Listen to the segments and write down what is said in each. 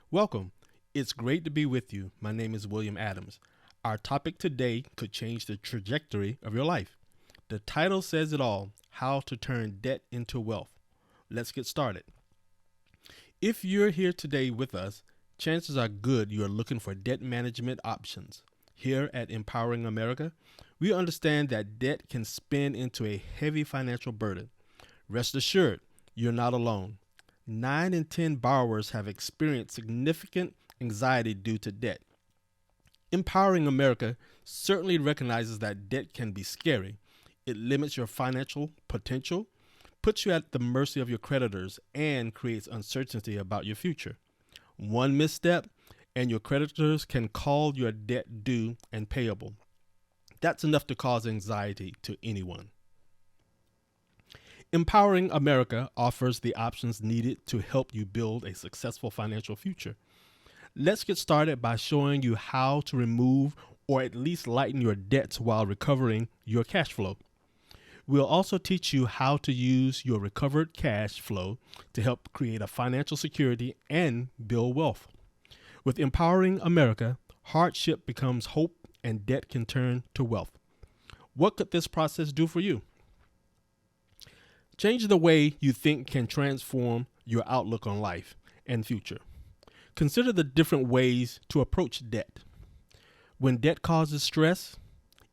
Welcome. It's great to be with you. My name is William Adams. Our topic today could change the trajectory of your life. The title says it all: How to Turn Debt into Wealth. Let's get started. If you're here today with us, chances are good you are looking for debt management options. Here at Empowering America, we understand that debt can spin into a heavy financial burden. Rest assured, you're not alone. 9 in 10 borrowers have experienced significant anxiety due to debt. Empowering America certainly recognizes that debt can be scary. It limits your financial potential, puts you at the mercy of your creditors, and creates uncertainty about your future. One misstep, and your creditors can call your debt due and payable. That's enough to cause anxiety to anyone. Empowering America offers the options needed to help you build a successful financial future. Let's get started by showing you how to remove or at least lighten your debts while recovering your cash flow. We'll also teach you how to use your recovered cash flow to help create a financial security and build wealth. With Empowering America, hardship becomes hope and debt can turn to wealth. What could this process do for you? Change the way you think can transform your outlook on life and future. Consider the different ways to approach debt. When debt causes stress,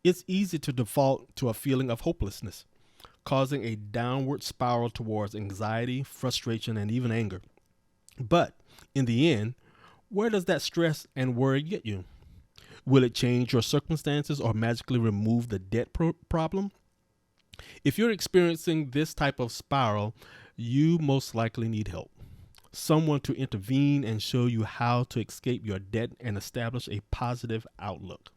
it's easy to default to a feeling of hopelessness, causing a downward spiral towards anxiety, frustration, and even anger. But in the end, where does that stress and worry get you? Will it change your circumstances or magically remove the debt problem? If you're experiencing this type of spiral, you most likely need help. Someone to intervene and show you how to escape your debt and establish a positive outlook.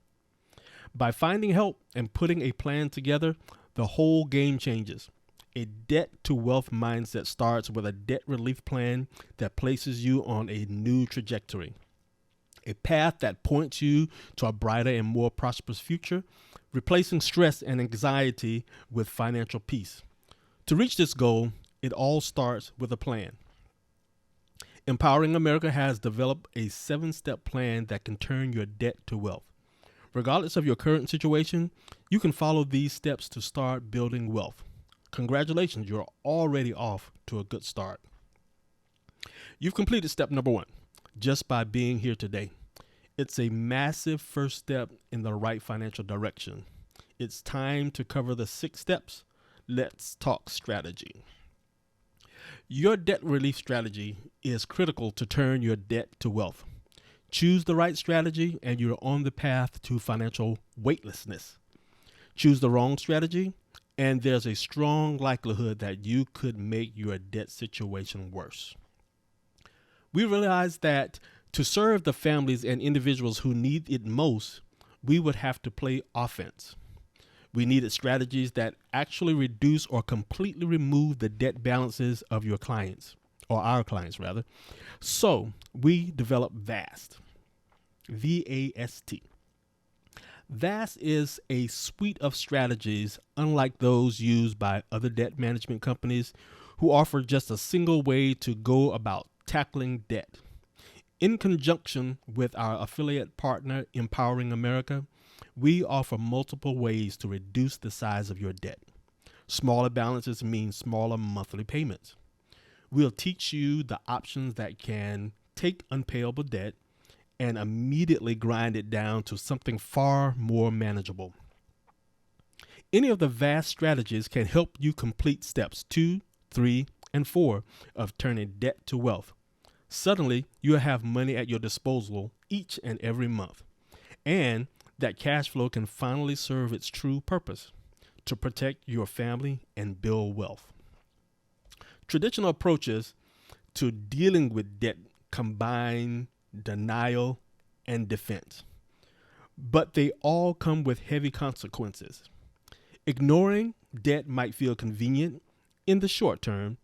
By finding help and putting a plan together, the whole game changes. A debt to wealth mindset starts with a debt relief plan that places you on a new trajectory. A path that points you to a brighter and more prosperous future, replacing stress and anxiety with financial peace. To reach this goal, it all starts with a plan. Empowering America has developed a 7-step plan that can turn your debt to wealth. Regardless of your current situation, you can follow these steps to start building wealth. Congratulations, you're already off to a good start. You've completed step number 1 just by being here today. It's a massive first step in the right financial direction. It's time to cover the 6 steps. Let's talk strategy. Your debt relief strategy is critical to turn your debt to wealth. Choose the right strategy and you're on the path to financial weightlessness. Choose the wrong strategy and there's a strong likelihood that you could make your debt situation worse. We realize that to serve the families and individuals who need it most, we would have to play offense. We needed strategies that actually reduce or completely remove the debt balances of your clients, or our clients rather. So we developed VAST, V-A-S-T. VAST is a suite of strategies unlike those used by other debt management companies who offer just a single way to go about tackling debt. In conjunction with our affiliate partner, Empowering America, we offer multiple ways to reduce the size of your debt. Smaller balances mean smaller monthly payments. We'll teach you the options that can take unpayable debt and immediately grind it down to something far more manageable. Any of the VAST strategies can help you complete steps 2, 3, and 4 of turning debt to wealth. Suddenly, you'll have money at your disposal each and every month. And that cash flow can finally serve its true purpose, to protect your family and build wealth. Traditional approaches to dealing with debt combine denial and defense, but they all come with heavy consequences. Ignoring debt might feel convenient in the short term,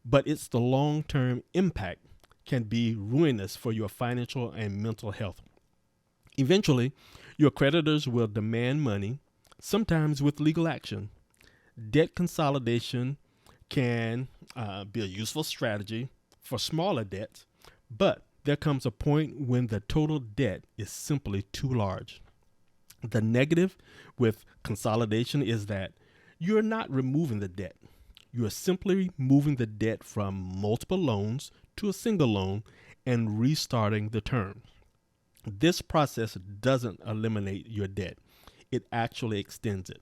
but it's the long-term impact can be ruinous for your financial and mental health. Eventually, your creditors will demand money, sometimes with legal action. Debt consolidation can be a useful strategy for smaller debts, but there comes a point when the total debt is simply too large. The negative with consolidation is that you're not removing the debt. You are simply moving the debt from multiple loans to a single loan and restarting the term. This process doesn't eliminate your debt. It actually extends it.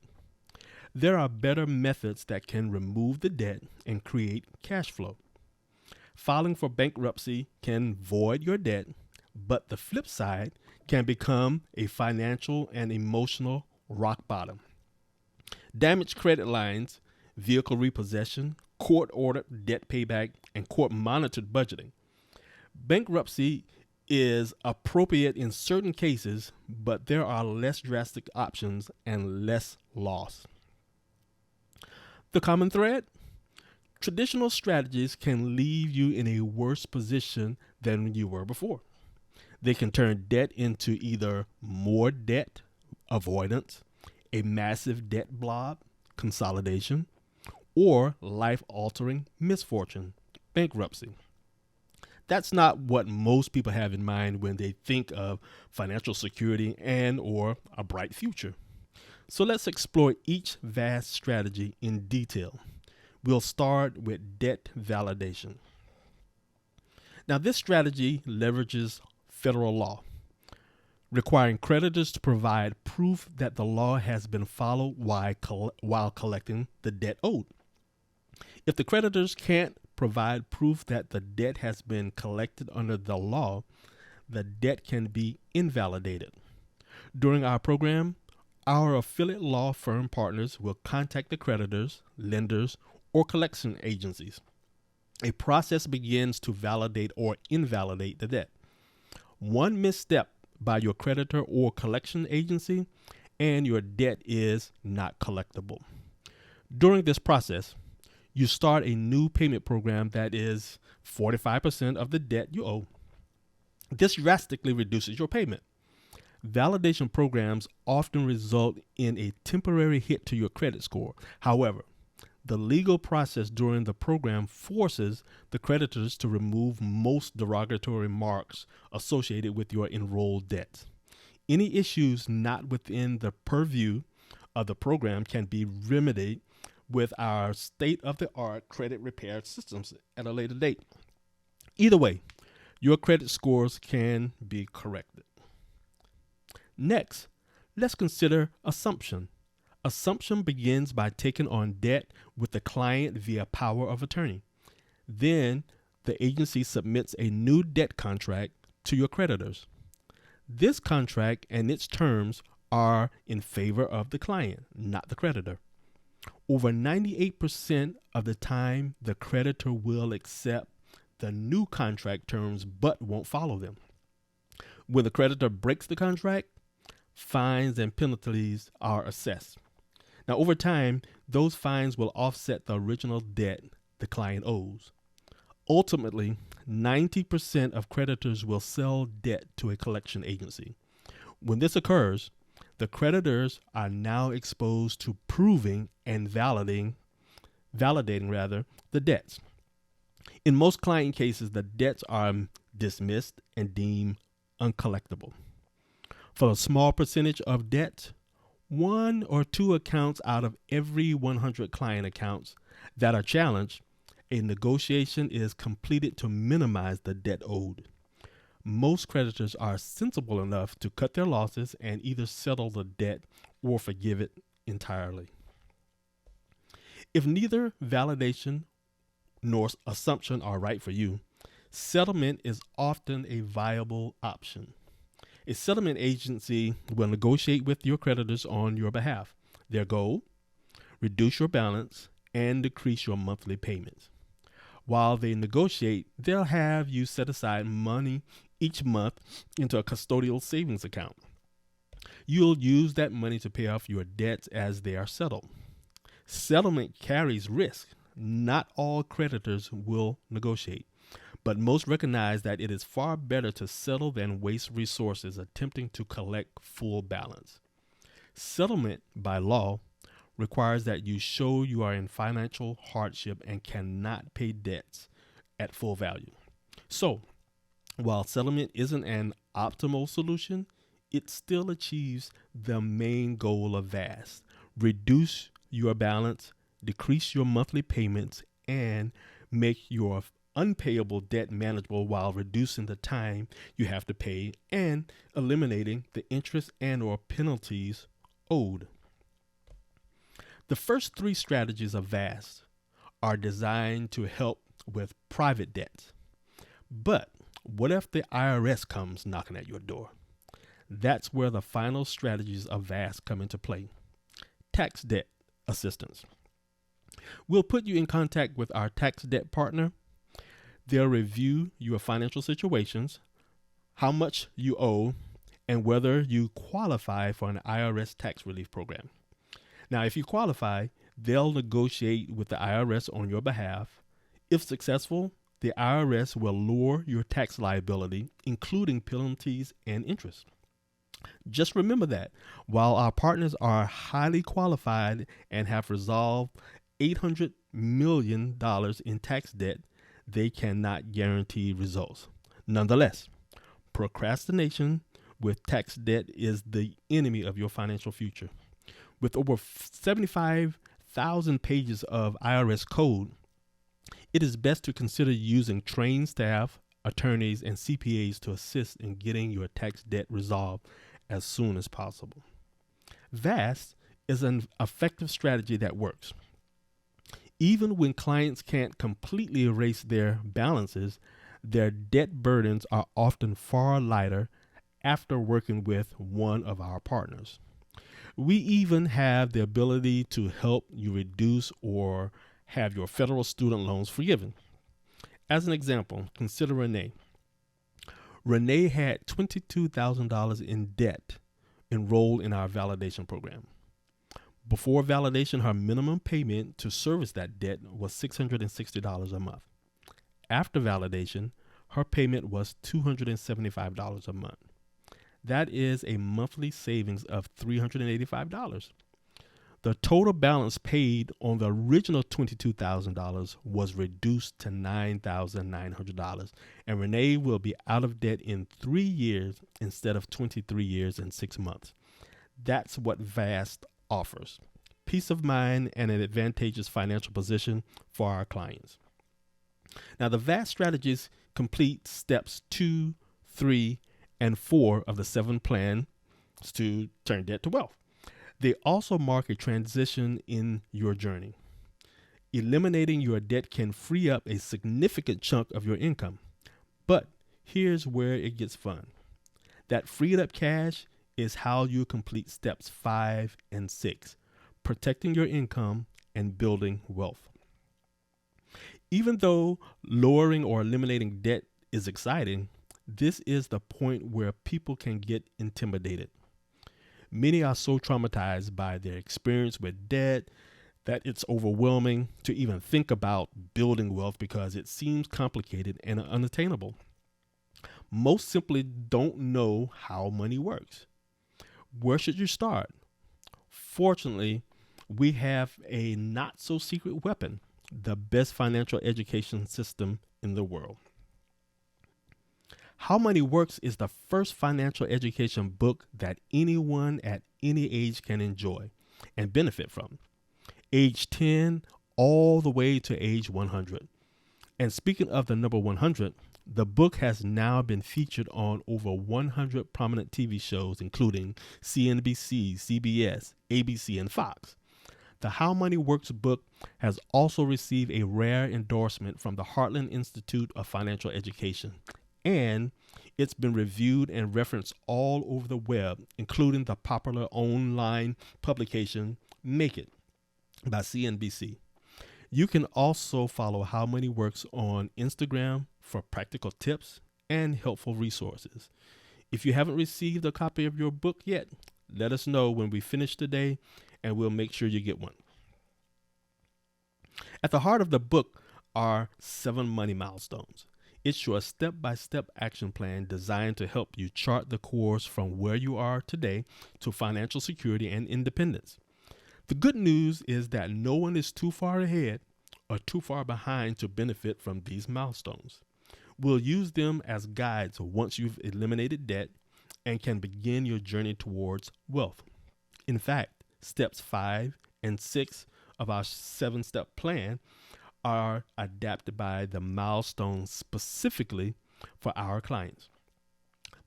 There are better methods that can remove the debt and create cash flow. Filing for bankruptcy can void your debt, but the flip side can become a financial and emotional rock bottom. Damaged credit lines, vehicle repossession, court-ordered debt payback, and court-monitored budgeting. Bankruptcy is appropriate in certain cases, but there are less drastic options and less loss. The common thread? Traditional strategies can leave you in a worse position than you were before. They can turn debt into either more debt, avoidance, a massive debt blob, consolidation, or life-altering misfortune, bankruptcy. That's not what most people have in mind when they think of financial security and or a bright future. So let's explore each vast strategy in detail. We'll start with debt validation. Now, this strategy leverages federal law, requiring creditors to provide proof that the law has been followed while collecting the debt owed. If the creditors can't provide proof that the debt has been collected under the law, the debt can be invalidated. During our program, our affiliate law firm partners will contact the creditors, lenders, or collection agencies. A process begins to validate or invalidate the debt. One misstep by your creditor or collection agency, and your debt is not collectible. During this process, you start a new payment program that is 45% of the debt you owe. This drastically reduces your payment. Validation programs often result in a temporary hit to your credit score. However, the legal process during the program forces the creditors to remove most derogatory marks associated with your enrolled debts. Any issues not within the purview of the program can be remedied with our state-of-the-art credit repair systems at a later date. Either way, your credit scores can be corrected. Next, let's consider assumption. Assumption begins by taking on debt with the client via power of attorney. Then, the agency submits a new debt contract to your creditors. This contract and its terms are in favor of the client, not the creditor. Over 98% of the time, the creditor will accept the new contract terms but won't follow them. When the creditor breaks the contract, fines and penalties are assessed. Now, over time, those fines will offset the original debt the client owes. Ultimately, 90% of creditors will sell debt to a collection agency. When this occurs, the creditors are now exposed to proving and validating the debts. In most client cases, the debts are dismissed and deemed uncollectible. For a small percentage of debts, 1 or 2 accounts out of every 100 client accounts that are challenged, a negotiation is completed to minimize the debt owed. Most creditors are sensible enough to cut their losses and either settle the debt or forgive it entirely. If neither validation nor assumption are right for you, settlement is often a viable option. A settlement agency will negotiate with your creditors on your behalf. Their goal? Reduce your balance and decrease your monthly payments. While they negotiate, they'll have you set aside money each month into a custodial savings account. You'll use that money to pay off your debts as they are settled. Settlement carries risk. Not all creditors will negotiate, but most recognize that it is far better to settle than waste resources attempting to collect full balance. Settlement, by law, requires that you show you are in financial hardship and cannot pay debts at full value. So, While settlement isn't an optimal solution, it still achieves the main goal of VAST: reduce your balance, decrease your monthly payments, and make your unpayable debt manageable while reducing the time you have to pay and eliminating the interest and or penalties owed. The first three strategies of VAST are designed to help with private debts. But what if the IRS comes knocking at your door? That's where the final strategies of VAST come into play. Tax debt assistance. We'll put you in contact with our tax debt partner. They'll review your financial situations, how much you owe, and whether you qualify for an IRS tax relief program. Now, if you qualify, they'll negotiate with the IRS on your behalf. If successful, the IRS will lower your tax liability, including penalties and interest. Just remember that while our partners are highly qualified and have resolved $800 million in tax debt, they cannot guarantee results. Nonetheless, procrastination with tax debt is the enemy of your financial future. With over 75,000 pages of IRS code, it is best to consider using trained staff, attorneys, and CPAs to assist in getting your tax debt resolved as soon as possible. VAST is an effective strategy that works. Even when clients can't completely erase their balances, their debt burdens are often far lighter after working with one of our partners. We even have the ability to help you reduce or have your federal student loans forgiven. As an example, consider Renee. Renee had $22,000 in debt enrolled in our validation program. Before validation, her minimum payment to service that debt was $660 a month. After validation, her payment was $275 a month. That is a monthly savings of $385. The total balance paid on the original $22,000 was reduced to $9,900, and Renee will be out of debt in 3 years instead of 23 years and 6 months. That's what VAST offers: peace of mind and an advantageous financial position for our clients. Now, the VAST strategies complete steps 2, 3, and 4 of the 7 plans to turn debt to wealth. They also mark a transition in your journey. Eliminating your debt can free up a significant chunk of your income. But here's where it gets fun. That freed up cash is how you complete steps 5 and 6, protecting your income and building wealth. Even though lowering or eliminating debt is exciting, this is the point where people can get intimidated. Many are so traumatized by their experience with debt that it's overwhelming to even think about building wealth because it seems complicated and unattainable. Most simply don't know how money works. Where should you start? Fortunately, we have a not so secret weapon: the best financial education system in the world. How Money Works is the first financial education book that anyone at any age can enjoy and benefit from, age 10 all the way to age 100. And speaking of the number 100, the book has now been featured on over 100 prominent TV shows, including CNBC, CBS, ABC, and Fox. The How Money Works book has also received a rare endorsement from the Heartland Institute of Financial Education, and it's been reviewed and referenced all over the web, including the popular online publication Make It by CNBC. You can also follow How Money Works on Instagram for practical tips and helpful resources. If you haven't received a copy of your book yet, let us know when we finish today, and we'll make sure you get one. At the heart of the book are 7 money milestones. It's your step-by-step action plan designed to help you chart the course from where you are today to financial security and independence. The good news is that no one is too far ahead or too far behind to benefit from these milestones. We'll use them as guides once you've eliminated debt and can begin your journey towards wealth. In fact, steps 5 and 6 of our 7-step plan are adapted by the Milestones specifically for our clients.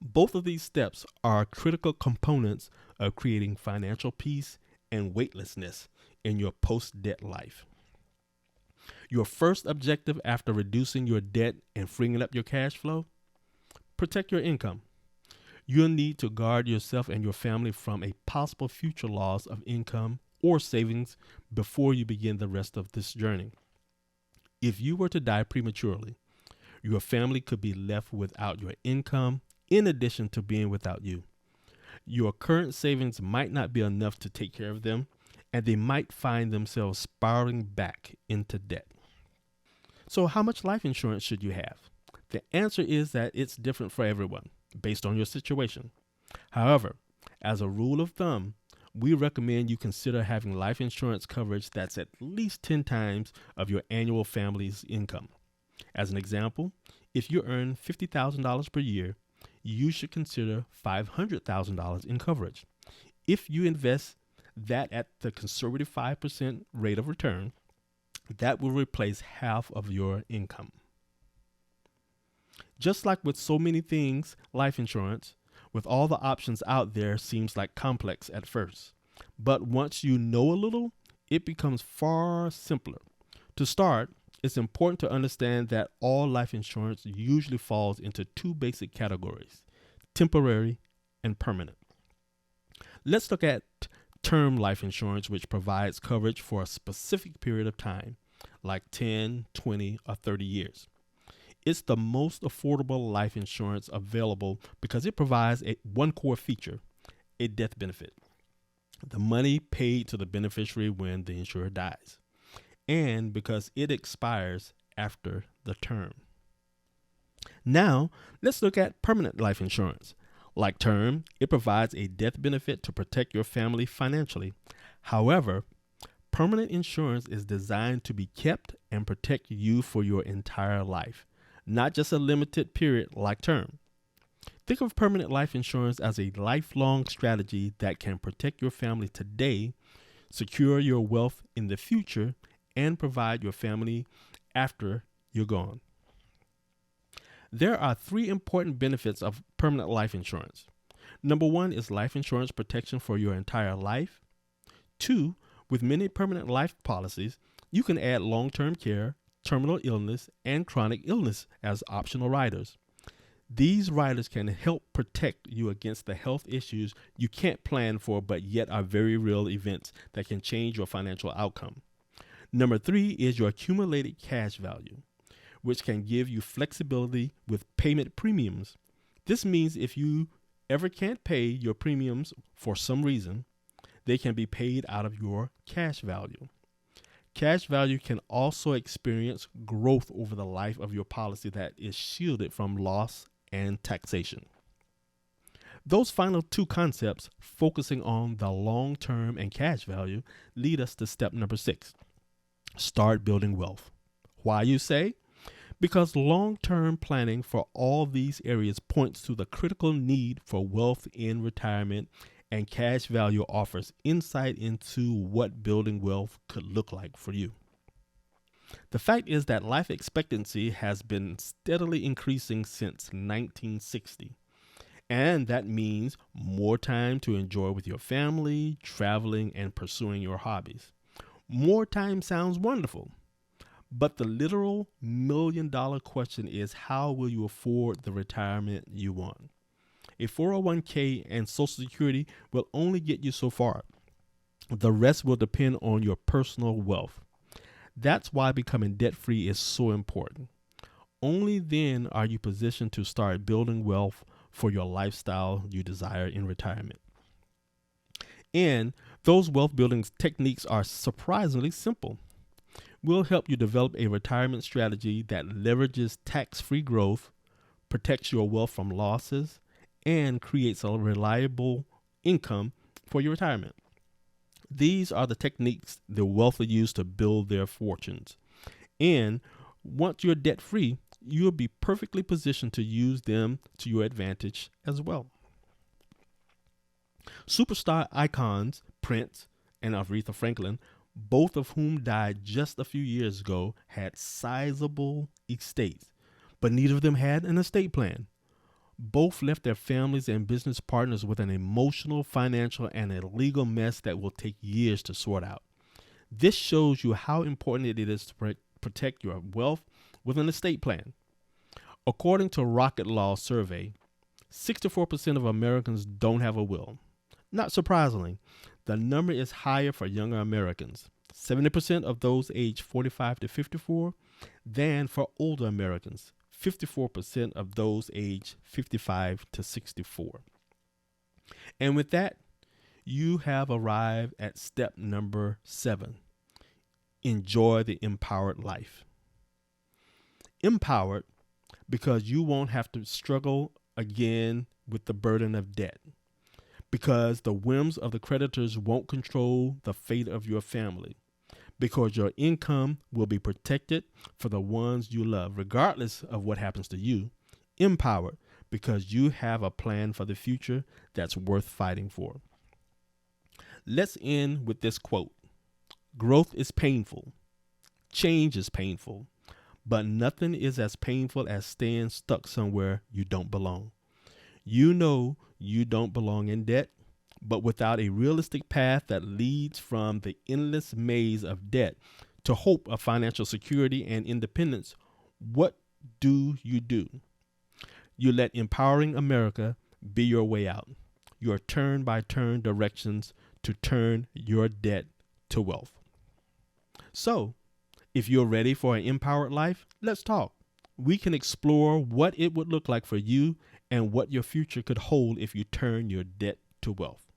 Both of these steps are critical components of creating financial peace and weightlessness in your post-debt life. Your first objective after reducing your debt and freeing up your cash flow: protect your income. You'll need to guard yourself and your family from a possible future loss of income or savings before you begin the rest of this journey. If you were to die prematurely, your family could be left without your income in addition to being without you. Your current savings might not be enough to take care of them, and they might find themselves spiraling back into debt. So how much life insurance should you have? The answer is that it's different for everyone based on your situation. However, as a rule of thumb, we recommend you consider having life insurance coverage that's at least 10 times of your annual family's income. As an example, if you earn $50,000 per year, you should consider $500,000 in coverage. If you invest that at the conservative 5% rate of return, that will replace half of your income. Just like with so many things, life insurance, with all the options out there, seems like complex at first. But once you know a little, it becomes far simpler. To start, it's important to understand that all life insurance usually falls into 2 basic categories: temporary and permanent. Let's look at term life insurance, which provides coverage for a specific period of time, like 10, 20, or 30 years. It's the most affordable life insurance available because it provides one core feature: a death benefit, the money paid to the beneficiary when the insurer dies, and because it expires after the term. Now, let's look at permanent life insurance. Like term, it provides a death benefit to protect your family financially. However, permanent insurance is designed to be kept and protect you for your entire life, not just a limited period like term. Think of permanent life insurance as a lifelong strategy that can protect your family today, secure your wealth in the future, and provide your family after you're gone. There are 3 important benefits of permanent life insurance. Number 1 is life insurance protection for your entire life. 2, with many permanent life policies, you can add long-term care, terminal illness, and chronic illness as optional riders. These riders can help protect you against the health issues you can't plan for but yet are very real events that can change your financial outcome. Number 3 is your accumulated cash value, which can give you flexibility with payment premiums. This means if you ever can't pay your premiums for some reason, they can be paid out of your cash value. Cash value can also experience growth over the life of your policy that is shielded from loss and taxation. Those final 2 concepts, focusing on the long-term and cash value, lead us to step number 6. Start building wealth. Why, you say? Because long-term planning for all these areas points to the critical need for wealth in retirement, and cash value offers insight into what building wealth could look like for you. The fact is that life expectancy has been steadily increasing since 1960, and that means more time to enjoy with your family, traveling, and pursuing your hobbies. More time sounds wonderful, but the literal $1,000,000 question is, how will you afford the retirement you want? A 401k and Social Security will only get you so far. The rest will depend on your personal wealth. That's why becoming debt-free is so important. Only then are you positioned to start building wealth for your lifestyle you desire in retirement. And those wealth building techniques are surprisingly simple. We'll help you develop a retirement strategy that leverages tax-free growth, protects your wealth from losses, and creates a reliable income for your retirement. These are the techniques the wealthy use to build their fortunes. And once you're debt-free, you'll be perfectly positioned to use them to your advantage as well. Superstar icons Prince and Aretha Franklin, both of whom died just a few years ago, had sizable estates, but neither of them had an estate plan. Both left their families and business partners with an emotional, financial, and a legal mess that will take years to sort out. This shows you how important it is to protect your wealth with an estate plan. According to Rocket Law survey, 64% of Americans don't have a will. Not surprisingly, the number is higher for younger Americans, 70% of those aged 45 to 54, than for older Americans, 54% of those aged 55 to 64. And with that, you have arrived at step number 7. Enjoy the empowered life. Empowered because you won't have to struggle again with the burden of debt, because the whims of the creditors won't control the fate of your family, because your income will be protected for the ones you love, regardless of what happens to you. Empowered because you have a plan for the future that's worth fighting for. Let's end with this quote. Growth is painful. Change is painful. But nothing is as painful as staying stuck somewhere you don't belong. You know you don't belong in debt, but without a realistic path that leads from the endless maze of debt to hope of financial security and independence, what do? You let Empowering America be your way out, your turn-by-turn directions to turn your debt to wealth. So, if you're ready for an empowered life, let's talk. We can explore what it would look like for you and what your future could hold if you turn your debt to wealth.